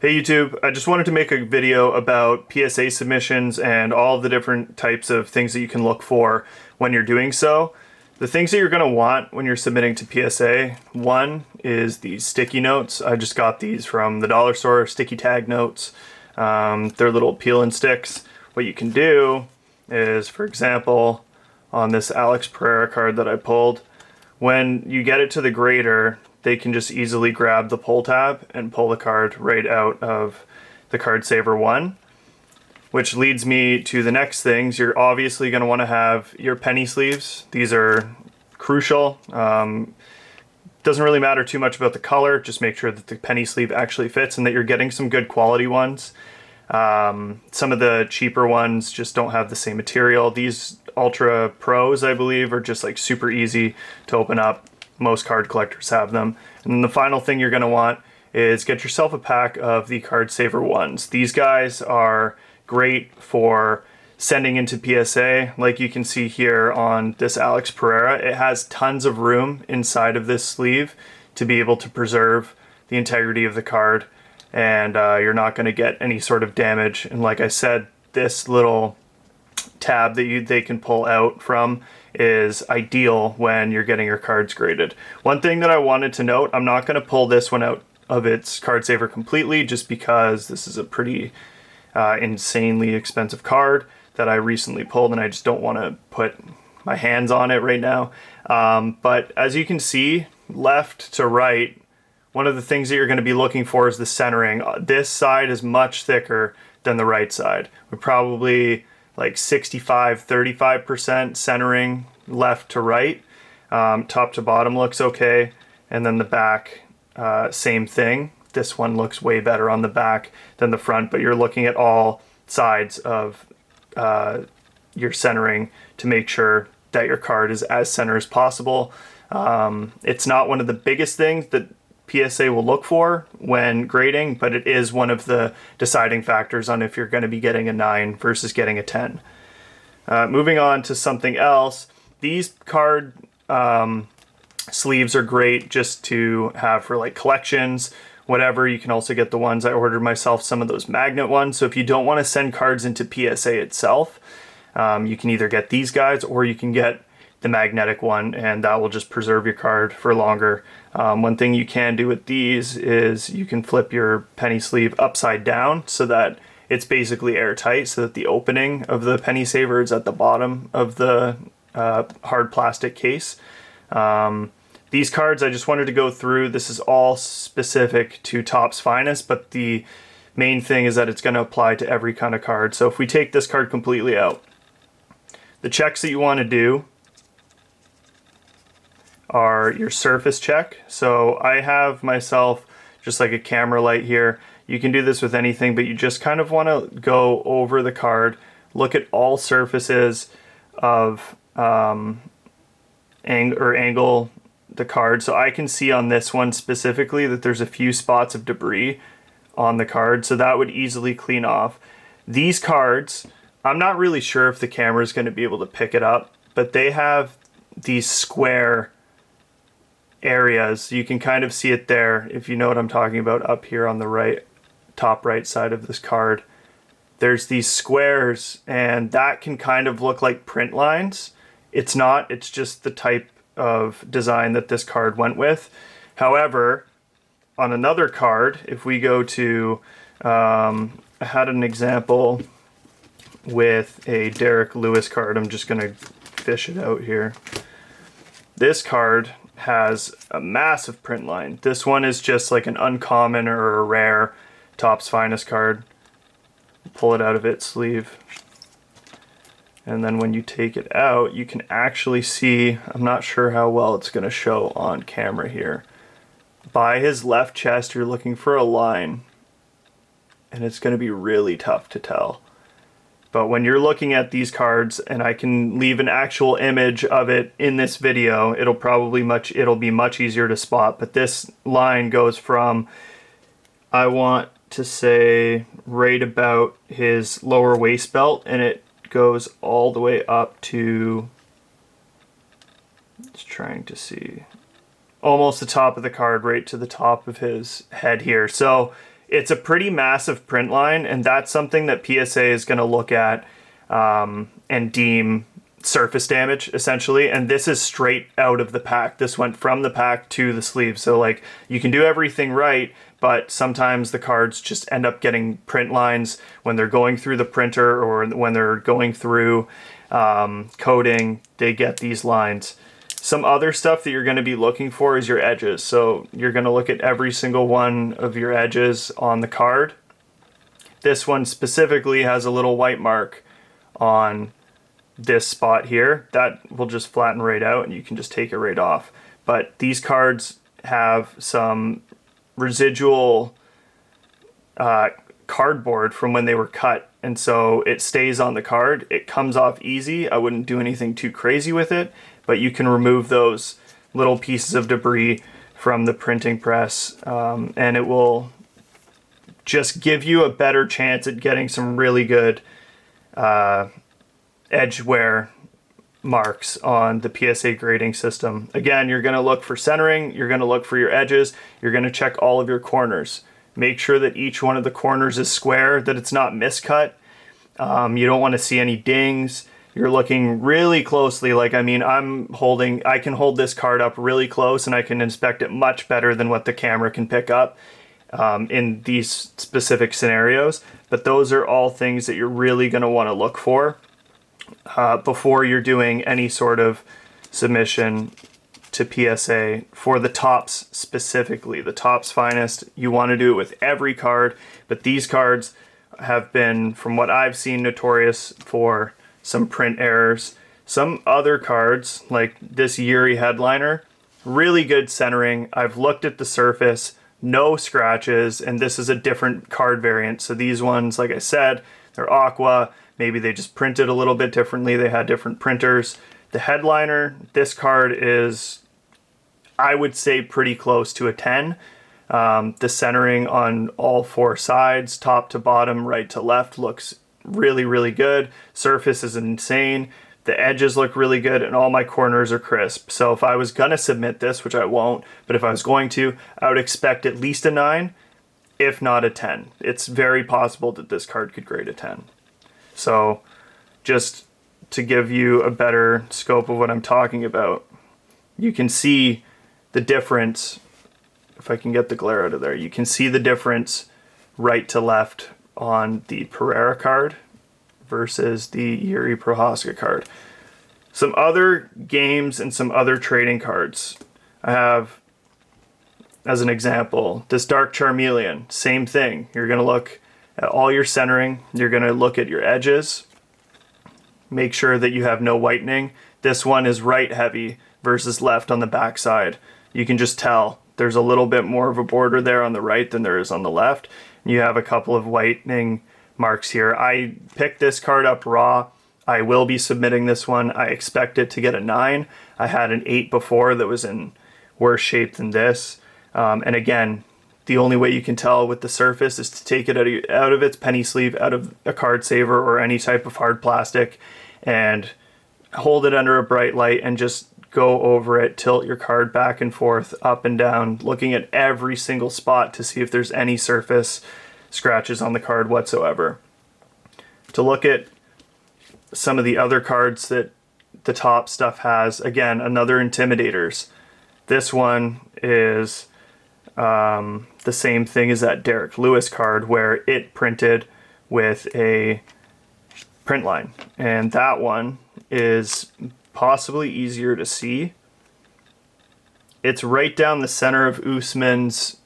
Hey YouTube, I just wanted to make a video about PSA submissions and all of the different types of things that you can look for when you're doing so. The things that you're going to want when you're submitting to PSA, one is these sticky notes. I just got these from the dollar store, sticky tag notes. They're little peel and sticks. What you can do is, for example, on this Alex Pereira card that I pulled, when you get it to the grader, they can just easily grab the pull tab and pull the card right out of the card saver one. Which leads me to the next things. You're obviously going to want to have your penny sleeves. These are crucial. Doesn't really matter too much about the color, just make sure that the penny sleeve actually fits and that you're getting some good quality ones. Some of the cheaper ones just don't have the same material. These Ultra Pros, I believe, are just like super easy to open up. Most card collectors have them. And then the final thing you're going to want is get yourself a pack of the card saver ones. These guys are great for sending into PSA. Like you can see here on this Alex Pereira, it has tons of room inside of this sleeve to be able to preserve the integrity of the card, and you're not going to get any sort of damage. And like I said, this little tab that they can pull out from is ideal when you're getting your cards graded. One thing that I wanted to note, I'm not going to pull this one out of its card saver completely just because this is a pretty insanely expensive card that I recently pulled and I just don't want to put my hands on it right now. But as you can see, left to right, one of the things that you're going to be looking for is the centering. This side is much thicker than the right side. We're probably like 65-35% centering left to right. Top to bottom looks okay, and then the back, same thing. This one looks way better on the back than the front, but you're looking at all sides of your centering to make sure that your card is as center as possible. It's not one of the biggest things that PSA will look for when grading, but it is one of the deciding factors on if you're going to be getting a 9 versus getting a 10. Moving on to something else, these card sleeves are great just to have for like collections, whatever. You can also get the ones I ordered myself, some of those magnet ones. So if you don't want to send cards into PSA itself, you can either get these guys or you can get the magnetic one, and that will just preserve your card for longer. One thing you can do with these is you can flip your penny sleeve upside down so that it's basically airtight, so that the opening of the penny saver is at the bottom of the hard plastic case. These cards I just wanted to go through. This is all specific to Topps Finest, but the main thing is that it's going to apply to every kind of card. So if we take this card completely out, the checks that you want to do are your surface check. So I have myself just like a camera light here. You can do this with anything, but you just kind of want to go over the card, look at all surfaces of angle the card. So I can see on this one specifically that there's a few spots of debris on the card, so that would easily clean off. These cards, I'm not really sure if the camera is going to be able to pick it up, but they have these square areas. You can kind of see it there, if you know what I'm talking about, up here on the right, top right side of this card. There's these squares, and that can kind of look like print lines. It's not, it's just the type of design that this card went with. However, on another card, if we go to, I had an example with a Derek Lewis card. I'm just going to fish it out here. This card has a massive print line. This one is just like an uncommon or a rare Topps Finest card. Pull it out of its sleeve. And then when you take it out, you can actually see, I'm not sure how well it's going to show on camera here. By his left chest, you're looking for a line, and it's going to be really tough to tell. But when you're looking at these cards, and I can leave an actual image of it in this video, it'll be much easier to spot. But this line goes from, I want to say, right about his lower waist belt, and it goes all the way up to, just trying to see, almost the top of the card, right to the top of his head here. So it's a pretty massive print line, and that's something that PSA is going to look at and deem surface damage, essentially. And this is straight out of the pack. This went from the pack to the sleeve. So like, you can do everything right, but sometimes the cards just end up getting print lines when they're going through the printer, or when they're going through coding, they get these lines. Some other stuff that you're going to be looking for is your edges. So you're going to look at every single one of your edges on the card. This one specifically has a little white mark on this spot here. That will just flatten right out and you can just take it right off. But these cards have some residual cardboard from when they were cut, and so it stays on the card. It comes off easy. I wouldn't do anything too crazy with it, but you can remove those little pieces of debris from the printing press, and it will just give you a better chance at getting some really good edge wear marks on the PSA grading system. Again, you're going to look for centering, you're going to look for your edges, you're going to check all of your corners. Make sure that each one of the corners is square, that it's not miscut. You don't want to see any dings. You're looking really closely. Like, I mean, I can hold this card up really close and I can inspect it much better than what the camera can pick up in these specific scenarios. But those are all things that you're really going to want to look for before you're doing any sort of submission to PSA for the tops specifically. The tops finest, you want to do it with every card, but these cards have been, from what I've seen, notorious for some print errors. Some other cards, like this Yuri headliner, really good centering. I've looked at the surface, no scratches, and this is a different card variant. So these ones, like I said, they're aqua. Maybe they just printed a little bit differently. They had different printers. The headliner, this card is, I would say, pretty close to a 10. The centering on all four sides, top to bottom, right to left, looks really, really good. Surface is insane. The edges look really good, and all my corners are crisp. So if I was gonna submit this, which I won't, but if I was going to, I would expect at least a 9, if not a 10. It's very possible that this card could grade a 10. So just to give you a better scope of what I'm talking about, you can see the difference. If I can get the glare out of there, you can see the difference right to left on the Pereira card versus the Yuri Prohaska card. Some other games and some other trading cards. I have, as an example, this Dark Charmeleon. Same thing. You're going to look at all your centering. You're going to look at your edges. Make sure that you have no whitening. This one is right heavy versus left on the back side. You can just tell there's a little bit more of a border there on the right than there is on the left. You have a couple of whitening marks here. I picked this card up raw. I will be submitting this one. I expect it to get a 9. I had an 8 before that was in worse shape than this. And again, the only way you can tell with the surface is to take it out of its penny sleeve, out of a card saver or any type of hard plastic, and hold it under a bright light and just go over it, tilt your card back and forth, up and down, looking at every single spot to see if there's any surface scratches on the card whatsoever. To look at some of the other cards that the top stuff has, again, another Intimidators. This one is the same thing as that Derek Lewis card, where it printed with a print line, and that one is possibly easier to see. It's right down the center of Usman's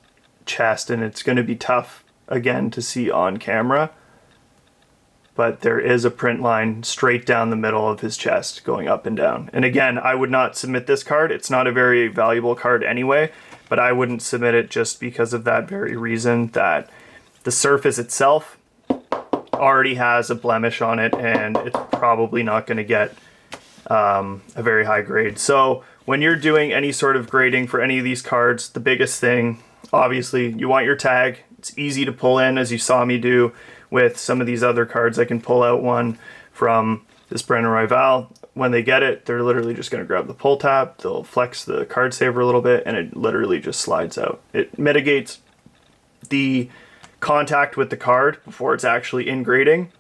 chest, and it's going to be tough again to see on camera, but there is a print line straight down the middle of his chest going up and down. And again, I would not submit this card. It's not a very valuable card anyway, but I wouldn't submit it just because of that very reason, that the surface itself already has a blemish on it, and it's probably not going to get a very high grade. So when you're doing any sort of grading for any of these cards, the biggest thing, obviously, you want your tag. It's easy to pull in, as you saw me do with some of these other cards. I can pull out one from this Brennan Rival. When they get it, they're literally just going to grab the pull tab, they'll flex the card saver a little bit, and it literally just slides out. It mitigates the contact with the card before it's actually in grading,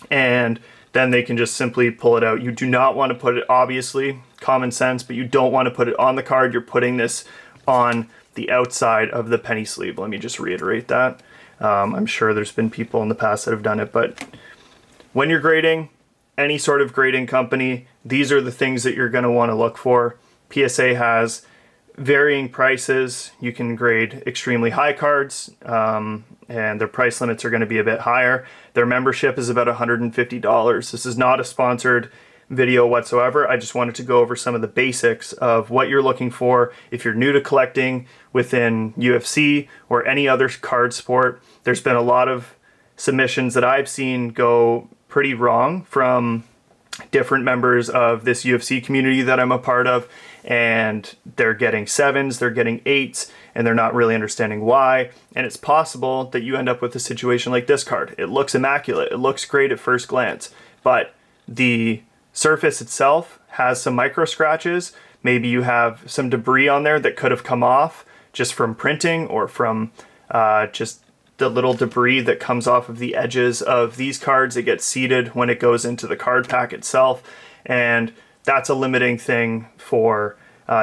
and then they can just simply pull it out. You do not want to put it, obviously, common sense, but you don't want to put it on the card. You're putting this on the outside of the penny sleeve. Let me just reiterate that. I'm sure there's been people in the past that have done it, but when you're grading, any sort of grading company, these are the things that you're going to want to look for. PSA has varying prices. You can grade extremely high cards, and their price limits are going to be a bit higher. Their membership is about $150. This is not a sponsored video whatsoever. I just wanted to go over some of the basics of what you're looking for if you're new to collecting within UFC or any other card sport. There's been a lot of submissions that I've seen go pretty wrong from different members of this UFC community that I'm a part of, and they're getting 7s, they're getting 8s, and they're not really understanding why. And it's possible that you end up with a situation like this card. It looks immaculate, it looks great at first glance, but the surface itself has some micro scratches. Maybe you have some debris on there that could have come off just from printing, or from just the little debris that comes off of the edges of these cards. It gets seeded when it goes into the card pack itself, and that's a limiting thing for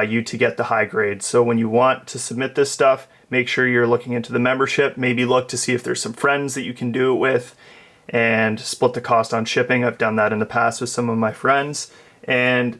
you to get the high grades. So when you want to submit this stuff, make sure you're looking into the membership. Maybe look to see if there's some friends that you can do it with, and split the cost on shipping. I've done that in the past with some of my friends, and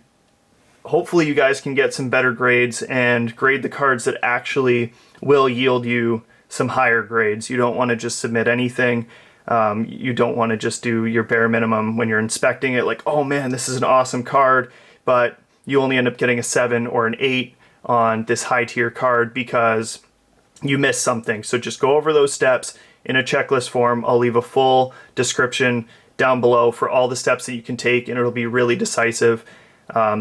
hopefully you guys can get some better grades and grade the cards that actually will yield you some higher grades. You don't want to just submit anything. You don't want to just do your bare minimum when you're inspecting it, like, oh man, this is an awesome card, but you only end up getting a 7 or an 8 on this high tier card because you missed something. So just go over those steps in a checklist form. I'll leave a full description down below for all the steps that you can take, and it'll be really decisive.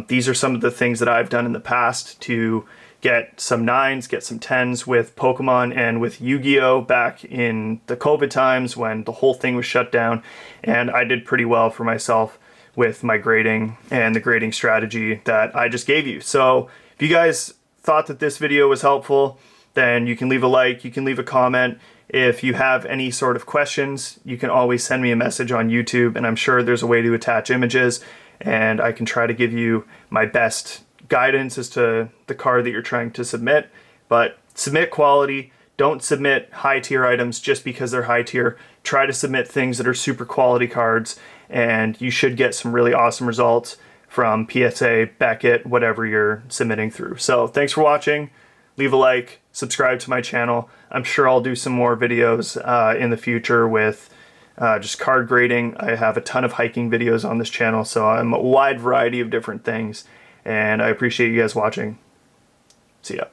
These are some of the things that I've done in the past to get some 9s, get some 10s with Pokemon and with Yu-Gi-Oh! Back in the COVID times when the whole thing was shut down, and I did pretty well for myself with my grading and the grading strategy that I just gave you. So if you guys thought that this video was helpful, then you can leave a like, you can leave a comment. If you have any sort of questions, you can always send me a message on YouTube, and I'm sure there's a way to attach images, and I can try to give you my best guidance as to the card that you're trying to submit. But submit quality. Don't submit high tier items just because they're high tier. Try to submit things that are super quality cards, and you should get some really awesome results from PSA, Beckett, whatever you're submitting through. So thanks for watching. Leave a like, subscribe to my channel. I'm sure I'll do some more videos in the future with just card grading. I have a ton of hiking videos on this channel, so I'm a wide variety of different things. And I appreciate you guys watching. See ya.